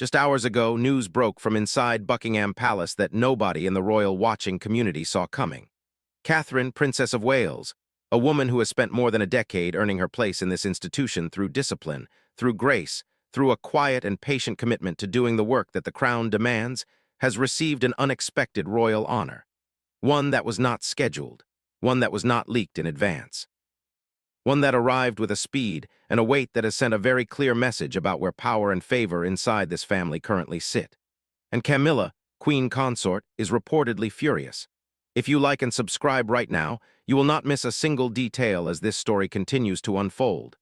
Just hours ago, news broke from inside Buckingham Palace that nobody in the royal watching community saw coming. Catherine, Princess of Wales, a woman who has spent more than a decade earning her place in this institution through discipline, through grace, through a quiet and patient commitment to doing the work that the crown demands, has received an unexpected royal honor. One that was not scheduled, one that was not leaked in advance. One that arrived with a speed and a weight that has sent a very clear message about where power and favor inside this family currently sit. And Camilla, Queen Consort, is reportedly furious. If you like and subscribe right now, you will not miss a single detail as this story continues to unfold.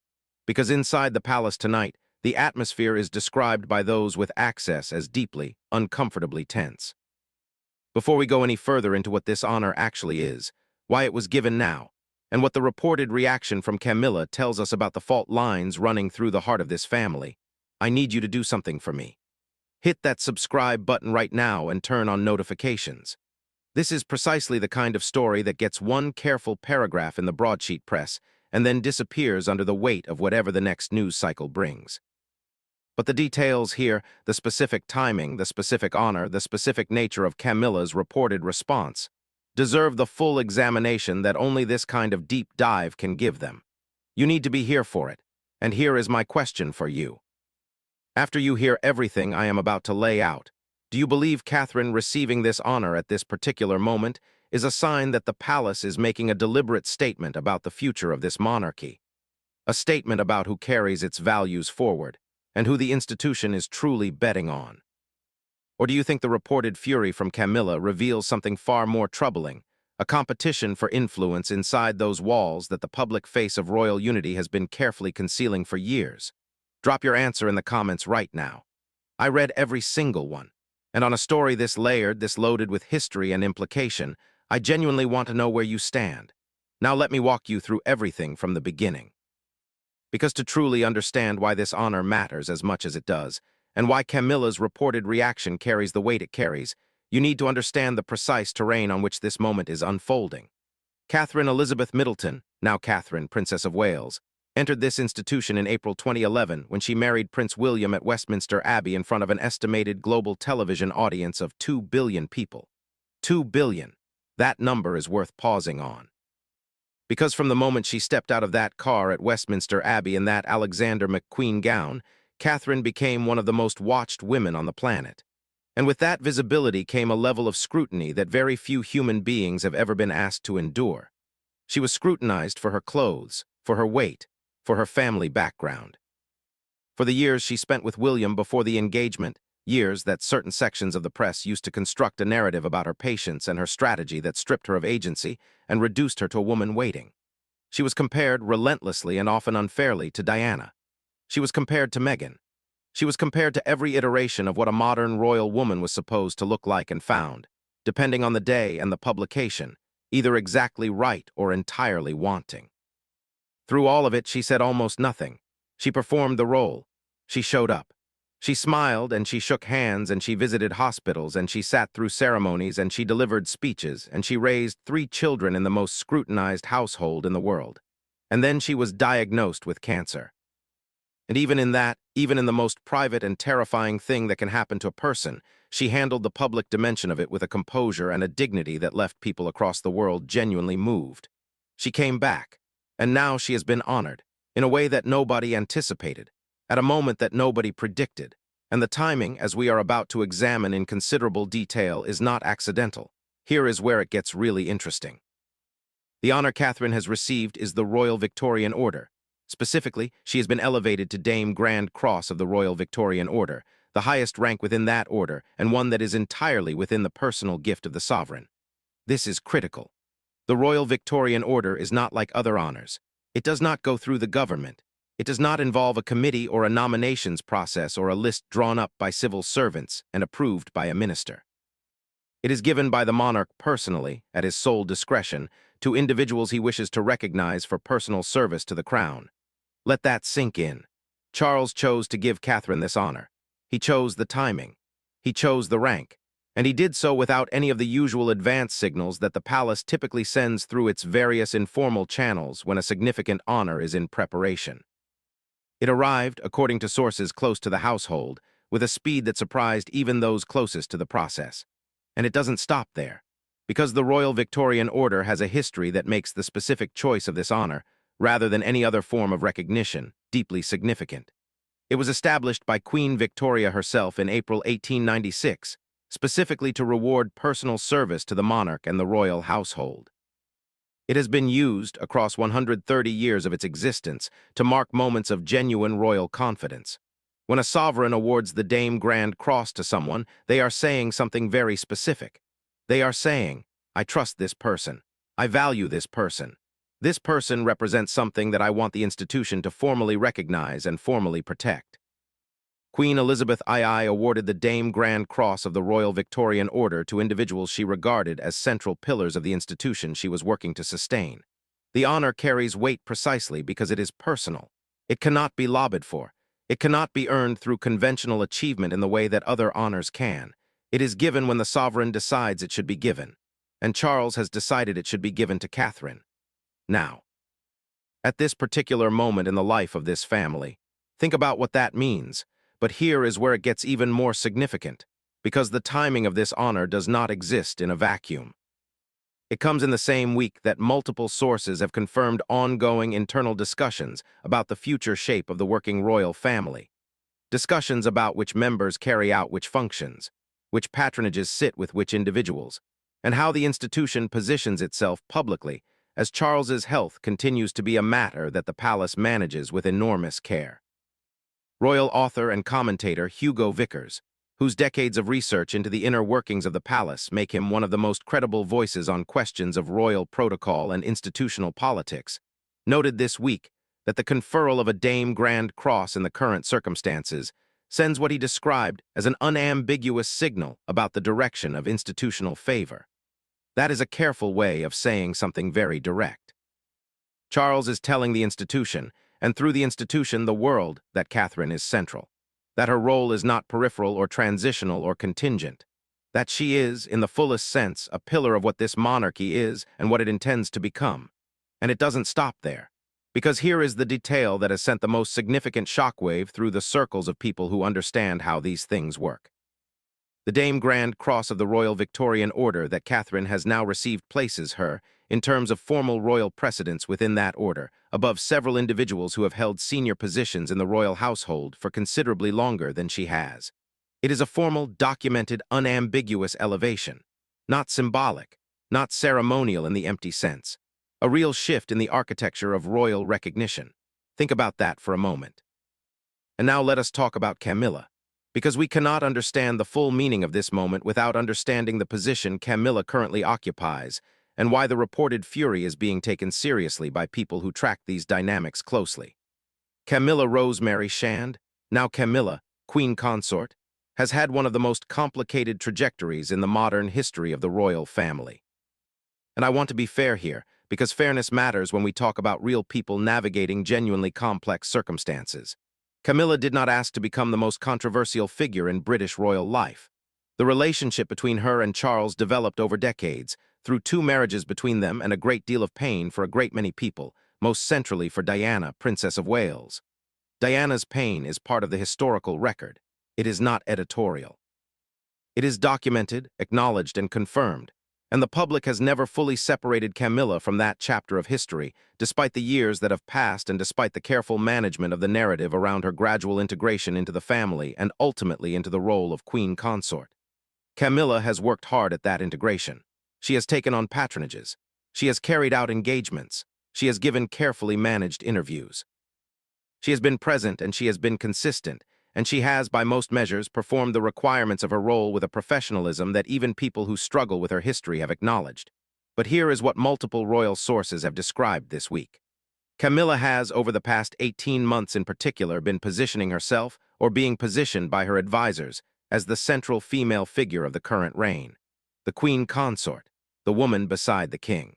Because inside the palace tonight, the atmosphere is described by those with access as deeply, uncomfortably tense. Before we go any further into what this honor actually is, why it was given now, and what the reported reaction from Camilla tells us about the fault lines running through the heart of this family, I need you to do something for me. Hit that subscribe button right now and turn on notifications. This is precisely the kind of story that gets one careful paragraph in the broadsheet press and then disappears under the weight of whatever the next news cycle brings. But the details here, the specific timing, the specific honor, the specific nature of Camilla's reported response, deserve the full examination that only this kind of deep dive can give them. You need to be here for it, and here is my question for you. After you hear everything I am about to lay out, do you believe Catherine receiving this honor at this particular moment is a sign that the palace is making a deliberate statement about the future of this monarchy? A statement about who carries its values forward, and who the institution is truly betting on? Or do you think the reported fury from Camilla reveals something far more troubling, a competition for influence inside those walls that the public face of royal unity has been carefully concealing for years? Drop your answer in the comments right now. I read every single one, and on a story this layered, this loaded with history and implication, I genuinely want to know where you stand. Now let me walk you through everything from the beginning. Because to truly understand why this honor matters as much as it does, and why Camilla's reported reaction carries the weight it carries, you need to understand the precise terrain on which this moment is unfolding. Catherine Elizabeth Middleton, now Catherine, Princess of Wales, entered this institution in April 2011 when she married Prince William at Westminster Abbey in front of an estimated global television audience of 2 billion people. 2 billion. That number is worth pausing on. Because from the moment she stepped out of that car at Westminster Abbey in that Alexander McQueen gown, Catherine became one of the most watched women on the planet. And with that visibility came a level of scrutiny that very few human beings have ever been asked to endure. She was scrutinized for her clothes, for her weight, for her family background. For the years she spent with William before the engagement, years that certain sections of the press used to construct a narrative about her patience and her strategy that stripped her of agency and reduced her to a woman waiting. She was compared relentlessly and often unfairly to Diana. She was compared to Meghan. She was compared to every iteration of what a modern royal woman was supposed to look like and found, depending on the day and the publication, either exactly right or entirely wanting. Through all of it, she said almost nothing. She performed the role. She showed up. She smiled and she shook hands and she visited hospitals and she sat through ceremonies and she delivered speeches and she raised 3 children in the most scrutinized household in the world. And then she was diagnosed with cancer. And even in the most private and terrifying thing that can happen to a person, she handled the public dimension of it with a composure and a dignity that left people across the world genuinely moved. She came back, and now she has been honored, in a way that nobody anticipated, at a moment that nobody predicted, and the timing, as we are about to examine in considerable detail, is not accidental. Here is where it gets really interesting. The honor Catherine has received is the Royal Victorian Order. Specifically, she has been elevated to Dame Grand Cross of the Royal Victorian Order, the highest rank within that order, and one that is entirely within the personal gift of the sovereign. This is critical. The Royal Victorian Order is not like other honors. It does not go through the government. It does not involve a committee or a nominations process or a list drawn up by civil servants and approved by a minister. It is given by the monarch personally, at his sole discretion, to individuals he wishes to recognize for personal service to the crown. Let that sink in. Charles chose to give Catherine this honor. He chose the timing. He chose the rank. And he did so without any of the usual advance signals that the palace typically sends through its various informal channels when a significant honor is in preparation. It arrived, according to sources close to the household, with a speed that surprised even those closest to the process. And it doesn't stop there, because the Royal Victorian Order has a history that makes the specific choice of this honor, rather than any other form of recognition, deeply significant. It was established by Queen Victoria herself in April 1896, specifically to reward personal service to the monarch and the royal household. It has been used, across 130 years of its existence, to mark moments of genuine royal confidence. When a sovereign awards the Dame Grand Cross to someone, they are saying something very specific. They are saying, I trust this person. I value this person. This person represents something that I want the institution to formally recognize and formally protect. Queen Elizabeth II awarded the Dame Grand Cross of the Royal Victorian Order to individuals she regarded as central pillars of the institution she was working to sustain. The honor carries weight precisely because it is personal. It cannot be lobbied for. It cannot be earned through conventional achievement in the way that other honors can. It is given when the sovereign decides it should be given. And Charles has decided it should be given to Catherine. Now, at this particular moment in the life of this family, think about what that means. But here is where it gets even more significant, because the timing of this honor does not exist in a vacuum. It comes in the same week that multiple sources have confirmed ongoing internal discussions about the future shape of the working royal family. Discussions about which members carry out which functions, which patronages sit with which individuals, and how the institution positions itself publicly as Charles's health continues to be a matter that the palace manages with enormous care. Royal author and commentator Hugo Vickers, whose decades of research into the inner workings of the palace make him one of the most credible voices on questions of royal protocol and institutional politics, noted this week that the conferral of a Dame Grand Cross in the current circumstances sends what he described as an unambiguous signal about the direction of institutional favor. That is a careful way of saying something very direct. Charles is telling the institution, and through the institution the world, that Catherine is central, that her role is not peripheral or transitional or contingent, that she is, in the fullest sense, a pillar of what this monarchy is and what it intends to become. And it doesn't stop there, because here is the detail that has sent the most significant shockwave through the circles of people who understand how these things work. The Dame Grand Cross of the Royal Victorian Order that Catherine has now received places her, in terms of formal royal precedence within that order, above several individuals who have held senior positions in the royal household for considerably longer than she has. It is a formal, documented, unambiguous elevation, not symbolic, not ceremonial in the empty sense, a real shift in the architecture of royal recognition. Think about that for a moment. And now let us talk about Camilla, because we cannot understand the full meaning of this moment without understanding the position Camilla currently occupies and why the reported fury is being taken seriously by people who track these dynamics closely. Camilla Rosemary Shand, now Camilla, Queen Consort, has had one of the most complicated trajectories in the modern history of the royal family. And I want to be fair here, because fairness matters when we talk about real people navigating genuinely complex circumstances. Camilla did not ask to become the most controversial figure in British royal life. The relationship between her and Charles developed over decades, through 2 marriages between them and a great deal of pain for a great many people, most centrally for Diana, Princess of Wales. Diana's pain is part of the historical record. It is not editorial. It is documented, acknowledged, and confirmed, and the public has never fully separated Camilla from that chapter of history, despite the years that have passed and despite the careful management of the narrative around her gradual integration into the family and ultimately into the role of Queen Consort. Camilla has worked hard at that integration. She has taken on patronages. She has carried out engagements. She has given carefully managed interviews. She has been present and she has been consistent, and she has, by most measures, performed the requirements of her role with a professionalism that even people who struggle with her history have acknowledged. But here is what multiple royal sources have described this week. Camilla has, over the past 18 months in particular, been positioning herself, or being positioned by her advisors, as the central female figure of the current reign, the Queen Consort, the woman beside the king.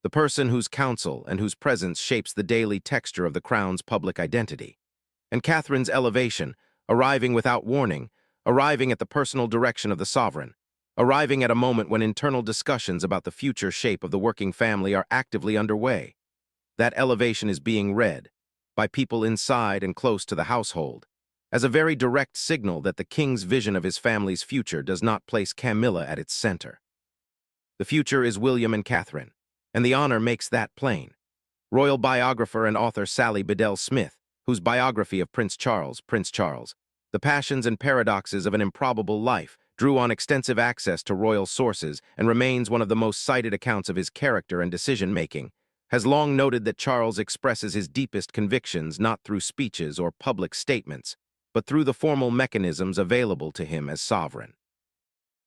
The person whose counsel and whose presence shapes the daily texture of the crown's public identity. And Catherine's elevation, arriving without warning, arriving at the personal direction of the sovereign, arriving at a moment when internal discussions about the future shape of the working family are actively underway. That elevation is being read by people inside and close to the household, as a very direct signal that the king's vision of his family's future does not place Camilla at its center. The future is William and Catherine, and the honor makes that plain. Royal biographer and author Sally Bedell Smith, whose biography of Prince Charles, The Passions and Paradoxes of an Improbable Life, drew on extensive access to royal sources and remains one of the most cited accounts of his character and decision-making, has long noted that Charles expresses his deepest convictions not through speeches or public statements, but through the formal mechanisms available to him as sovereign.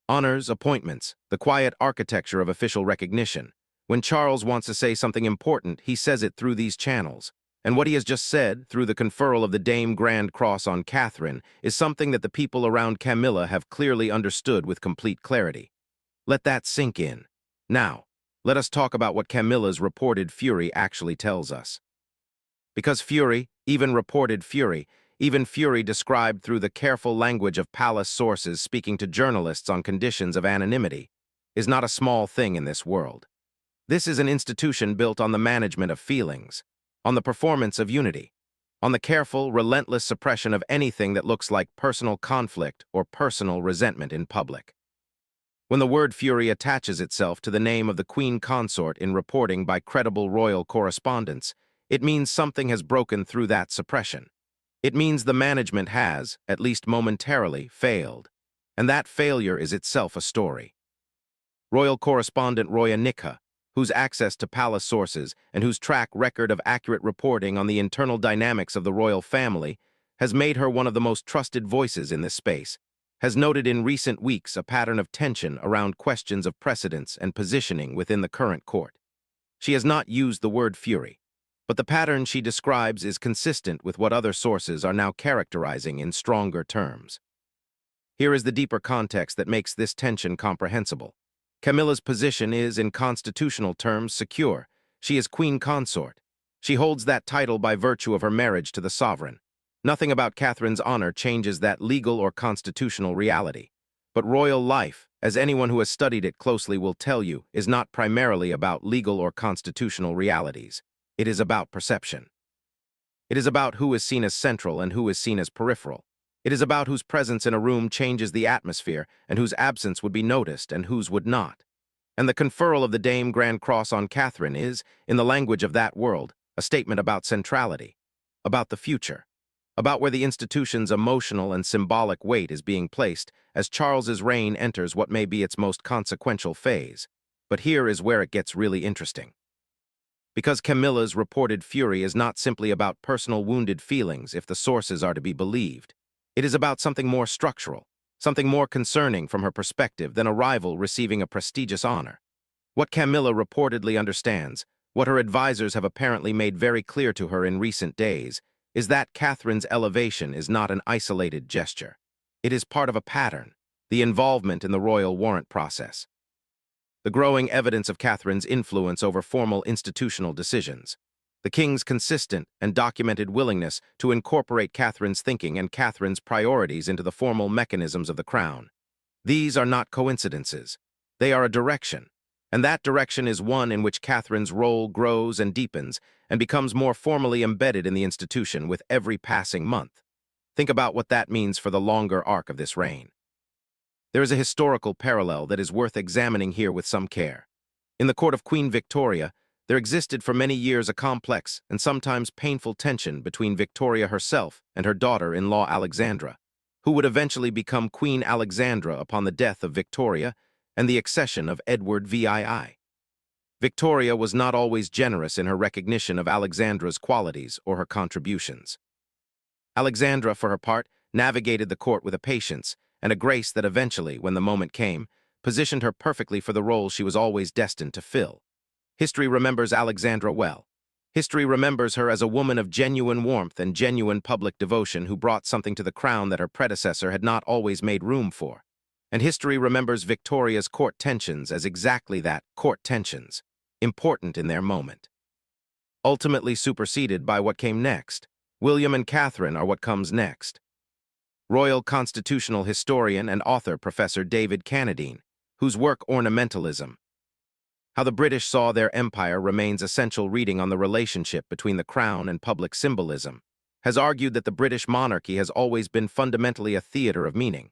Honors, appointments, the quiet architecture of official recognition. When Charles wants to say something important, he says it through these channels. And what he has just said, through the conferral of the Dame Grand Cross on Catherine, is something that the people around Camilla have clearly understood with complete clarity. Let that sink in. Now, let us talk about what Camilla's reported fury actually tells us. Because fury, even reported fury, even fury described through the careful language of palace sources speaking to journalists on conditions of anonymity, is not a small thing in this world. This is an institution built on the management of feelings, on the performance of unity, on the careful, relentless suppression of anything that looks like personal conflict or personal resentment in public. When the word fury attaches itself to the name of the Queen Consort in reporting by credible royal correspondents, it means something has broken through that suppression. It means the management has, at least momentarily, failed, and that failure is itself a story. Royal correspondent Roya Nikha, whose access to palace sources and whose track record of accurate reporting on the internal dynamics of the royal family has made her one of the most trusted voices in this space, has noted in recent weeks a pattern of tension around questions of precedence and positioning within the current court. She has not used the word fury, but the pattern she describes is consistent with what other sources are now characterizing in stronger terms. Here is the deeper context that makes this tension comprehensible. Camilla's position is, in constitutional terms, secure. She is Queen Consort. She holds that title by virtue of her marriage to the sovereign. Nothing about Catherine's honor changes that legal or constitutional reality. But royal life, as anyone who has studied it closely will tell you, is not primarily about legal or constitutional realities. It is about perception. It is about who is seen as central and who is seen as peripheral. It is about whose presence in a room changes the atmosphere and whose absence would be noticed and whose would not. And the conferral of the Dame Grand Cross on Catherine is, in the language of that world, a statement about centrality, about the future, about where the institution's emotional and symbolic weight is being placed as Charles's reign enters what may be its most consequential phase. But here is where it gets really interesting. Because Camilla's reported fury is not simply about personal wounded feelings if the sources are to be believed. It is about something more structural, something more concerning from her perspective than a rival receiving a prestigious honor. What Camilla reportedly understands, what her advisors have apparently made very clear to her in recent days, is that Catherine's elevation is not an isolated gesture. It is part of a pattern, the involvement in the royal warrant process. The growing evidence of Catherine's influence over formal institutional decisions. The king's consistent and documented willingness to incorporate Catherine's thinking and Catherine's priorities into the formal mechanisms of the crown. These are not coincidences. They are a direction, and that direction is one in which Catherine's role grows and deepens and becomes more formally embedded in the institution with every passing month. Think about what that means for the longer arc of this reign. There is a historical parallel that is worth examining here with some care. In the court of Queen Victoria, there existed for many years a complex and sometimes painful tension between Victoria herself and her daughter-in-law Alexandra, who would eventually become Queen Alexandra upon the death of Victoria and the accession of Edward VII. Victoria was not always generous in her recognition of Alexandra's qualities or her contributions. Alexandra, for her part, navigated the court with a patience and a grace that eventually, when the moment came, positioned her perfectly for the role she was always destined to fill. History remembers Alexandra well. History remembers her as a woman of genuine warmth and genuine public devotion who brought something to the crown that her predecessor had not always made room for. And history remembers Victoria's court tensions as exactly that, court tensions, important in their moment. Ultimately superseded by what came next. William and Catherine are what comes next. Royal constitutional historian and author Professor David Cannadine, whose work Ornamentalism, How the British Saw Their Empire remains essential reading on the relationship between the crown and public symbolism, has argued that the British monarchy has always been fundamentally a theater of meaning,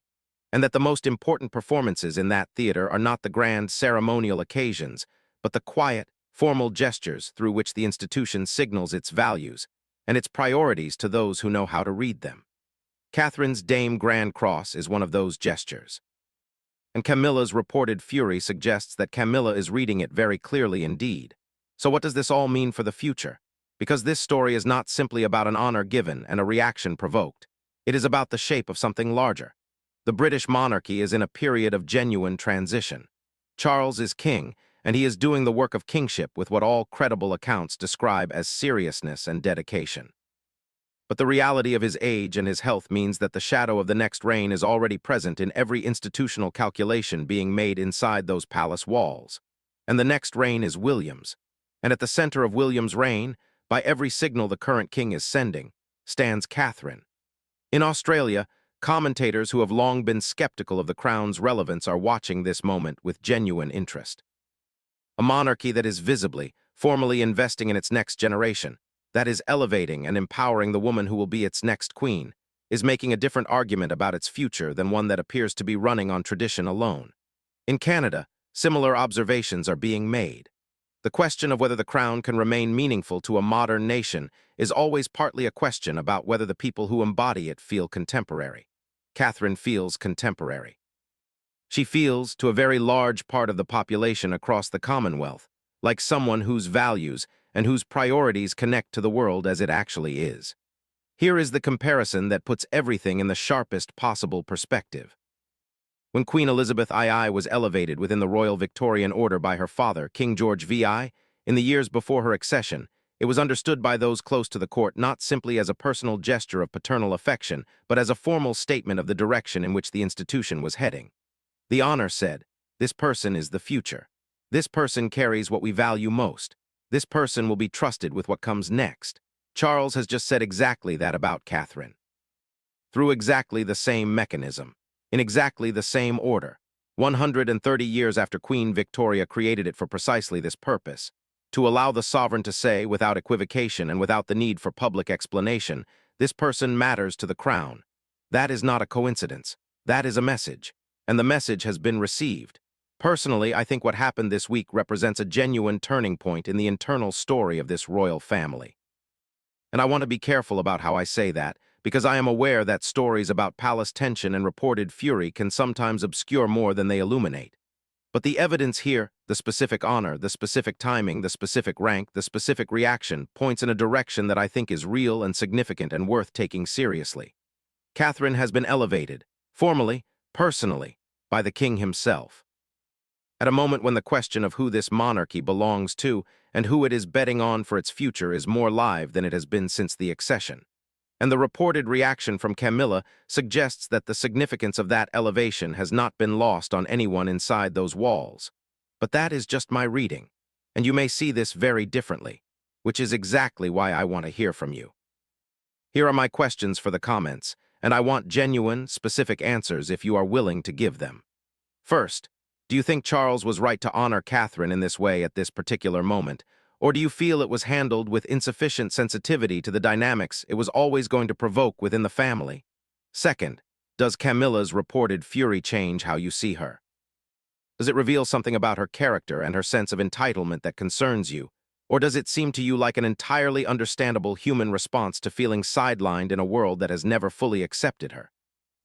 and that the most important performances in that theater are not the grand ceremonial occasions, but the quiet, formal gestures through which the institution signals its values and its priorities to those who know how to read them. Catherine's Dame Grand Cross is one of those gestures. And Camilla's reported fury suggests that Camilla is reading it very clearly indeed. So what does this all mean for the future? Because this story is not simply about an honor given and a reaction provoked. It is about the shape of something larger. The British monarchy is in a period of genuine transition. Charles is king, and he is doing the work of kingship with what all credible accounts describe as seriousness and dedication. But the reality of his age and his health means that the shadow of the next reign is already present in every institutional calculation being made inside those palace walls. And the next reign is William's. And at the center of William's reign, by every signal the current king is sending, stands Catherine. In Australia, commentators who have long been skeptical of the crown's relevance are watching this moment with genuine interest. A monarchy that is visibly, formally investing in its next generation, that is elevating and empowering the woman who will be its next queen, is making a different argument about its future than one that appears to be running on tradition alone. In Canada, similar observations are being made. The question of whether the crown can remain meaningful to a modern nation is always partly a question about whether the people who embody it feel contemporary. Catherine feels contemporary. She feels, to a very large part of the population across the Commonwealth, like someone whose values and whose priorities connect to the world as it actually is. Here is the comparison that puts everything in the sharpest possible perspective. When Queen Elizabeth II was elevated within the Royal Victorian Order by her father, King George VI, in the years before her accession, it was understood by those close to the court not simply as a personal gesture of paternal affection, but as a formal statement of the direction in which the institution was heading. The honor said, "This person is the future. This person carries what we value most. This person will be trusted with what comes next." Charles has just said exactly that about Catherine. Through exactly the same mechanism, in exactly the same order, 130 years after Queen Victoria created it for precisely this purpose, to allow the sovereign to say, without equivocation and without the need for public explanation, "This person matters to the crown." That is not a coincidence. That is a message. And the message has been received. Personally, I think what happened this week represents a genuine turning point in the internal story of this royal family. And I want to be careful about how I say that, because I am aware that stories about palace tension and reported fury can sometimes obscure more than they illuminate. But the evidence here, the specific honor, the specific timing, the specific rank, the specific reaction, points in a direction that I think is real and significant and worth taking seriously. Catherine has been elevated, formally, personally, by the king himself. At a moment when the question of who this monarchy belongs to and who it is betting on for its future is more live than it has been since the accession. And the reported reaction from Camilla suggests that the significance of that elevation has not been lost on anyone inside those walls. But that is just my reading, and you may see this very differently, which is exactly why I want to hear from you. Here are my questions for the comments, and I want genuine, specific answers if you are willing to give them. First, do you think Charles was right to honor Catherine in this way at this particular moment, or do you feel it was handled with insufficient sensitivity to the dynamics it was always going to provoke within the family? Second, does Camilla's reported fury change how you see her? Does it reveal something about her character and her sense of entitlement that concerns you, or does it seem to you like an entirely understandable human response to feeling sidelined in a world that has never fully accepted her?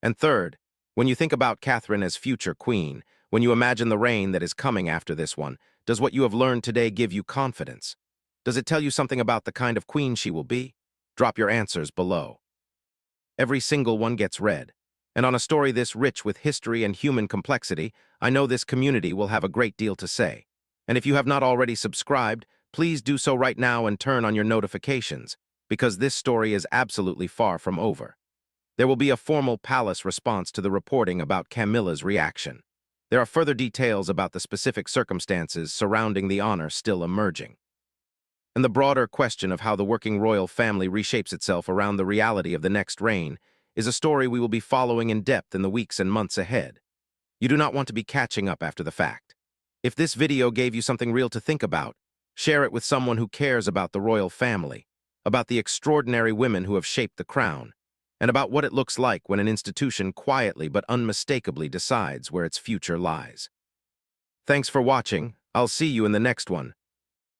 And third, when you think about Catherine as future queen, when you imagine the reign that is coming after this one, does what you have learned today give you confidence? Does it tell you something about the kind of queen she will be? Drop your answers below. Every single one gets read. And on a story this rich with history and human complexity, I know this community will have a great deal to say. And if you have not already subscribed, please do so right now and turn on your notifications, because this story is absolutely far from over. There will be a formal palace response to the reporting about Camilla's reaction. There are further details about the specific circumstances surrounding the honor still emerging. And the broader question of how the working royal family reshapes itself around the reality of the next reign is a story we will be following in depth in the weeks and months ahead. You do not want to be catching up after the fact. If this video gave you something real to think about, share it with someone who cares about the royal family, about the extraordinary women who have shaped the crown, and about what it looks like when an institution quietly but unmistakably decides where its future lies. Thanks for watching. I'll see you in the next one.